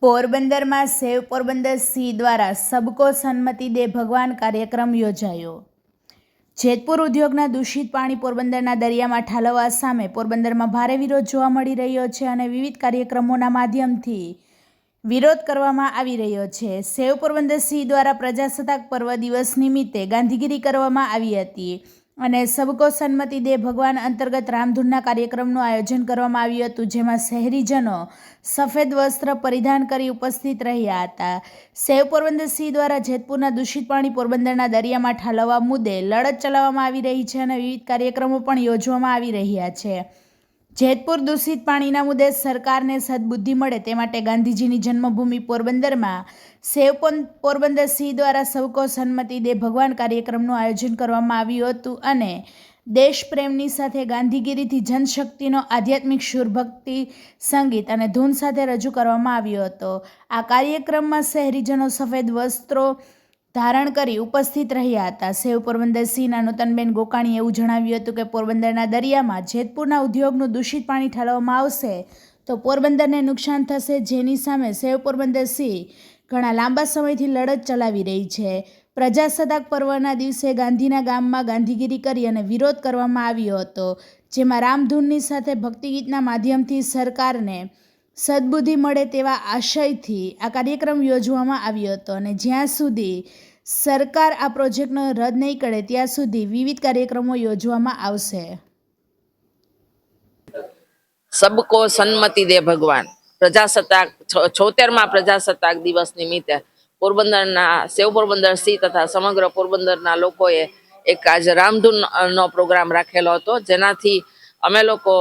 पोरबंदर में सेव पोरबंदर सी द्वारा सबको सन्मति दे भगवान कार्यक्रम योजायो। जेतपुर उद्योगना दूषित पाणी पोरबंदरना दरियामां ઠાલવવા સામે પોરબંદરમાં ભારે વિરોધ જોવા મળી રહ્યો છે અને વિવિધ કાર્યક્રમોના માધ્યમથી વિરોધ કરવામાં આવી રહ્યો છે। સેવ પોરબંદર સી દ્વારા પ્રજાસત્તાક પર્વ દિવસ નિમિત્તે ગાંધીગીરી કરવામાં આવી હતી અને સબકો સન્મતિ દે ભગવાન અંતર્ગત રામધૂનના કાર્યક્રમનું આયોજન કરવામાં આવ્યું હતું, જેમાં શહેરીજનો સફેદ વસ્ત્ર પરિધાન કરી ઉપસ્થિત રહ્યા હતા। સેવ પોરબંદર સી દ્વારા જેતપુરના દૂષિત પાણી પોરબંદરના દરિયામાં ઠાલવવા મુદ્દે લડત ચલાવવામાં આવી રહી છે અને વિવિધ કાર્યક્રમો પણ યોજવામાં આવી રહ્યા છે। જેતપુર દૂષિત પાણીના મુદ્દે સરકારને સદબુદ્ધિ મળે તે માટે ગાંધીજીની જન્મભૂમિ પોરબંદરમાં સેવ પોરબંદર સી દ્વારા સબકો સન્મતિ દે ભગવાન કાર્યક્રમનું આયોજન કરવામાં આવ્યું હતું અને દેશપ્રેમની સાથે ગાંધીગીરીથી જનશક્તિનો આધ્યાત્મિક શુરભક્તિ સંગીત અને ધૂન સાથે રજૂ કરવામાં આવ્યો હતો। આ કાર્યક્રમમાં શહેરીજનો સફેદ વસ્ત્રો ધારણ કરી ઉપસ્થિત રહ્યા હતા। સેવ પોરબંદર સીના નૂતનબેન ગોકાણીએ એવું જણાવ્યું હતું કે પોરબંદરના દરિયામાં જેતપુરના ઉદ્યોગનું દૂષિત પાણી ઠાલવવામાં આવશે તો પોરબંદરને નુકસાન થશે, જેની સામે સેવ પોરબંદર સી ઘણા લાંબા સમયથી લડત ચલાવી રહી છે। પ્રજાસત્તાક પર્વના દિવસે ગાંધીના ગામમાં ગાંધીગીરી કરી અને વિરોધ કરવામાં આવ્યો હતો, જેમાં રામધૂનની સાથે ભક્તિગીતના માધ્યમથી સરકારને સદબુદ્ધિ મળે તેવા આશયથી આ કાર્યક્રમ યોજવામાં આવ્યો હતો અને જ્યાં સુધી સરકાર આ પ્રોજેક્ટનો રદ નહીં કરે ત્યાં સુધી વિવિધ કાર્યક્રમો યોજવામાં આવશે। सबको सन्मति दे भगवान प्रजासत्ताक 76मा प्रजासत्ताक दिवस निमित्ते पोरबंदरना सेव पोरबंदर सी तथा समग्र पोरबंदरना लोकोए एक आज रामधून नो प्रोग्राम राखेलो हतो, जेनाथी अमे लोको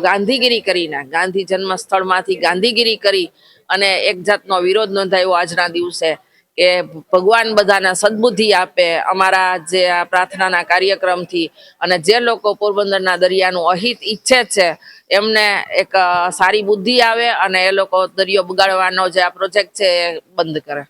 गांधीगिरी करीने गांधी जन्मस्थळमांथी गांधीगिरी करी अने एक जातनो विरोध नोंधायो आजना दिवसे के भगवान बधाने सद्बुद्धि आपे अमारा जे आ प्रार्थनाना कार्यक्रमथी अने जे लोको पोरबंदरना दरियानुं अहित ईच्छे छे एमने एक सारी बुद्धि आवे अने ए लोको दरियो बगाड़वानो जे आ प्रोजेक्ट छे ए बंध करे।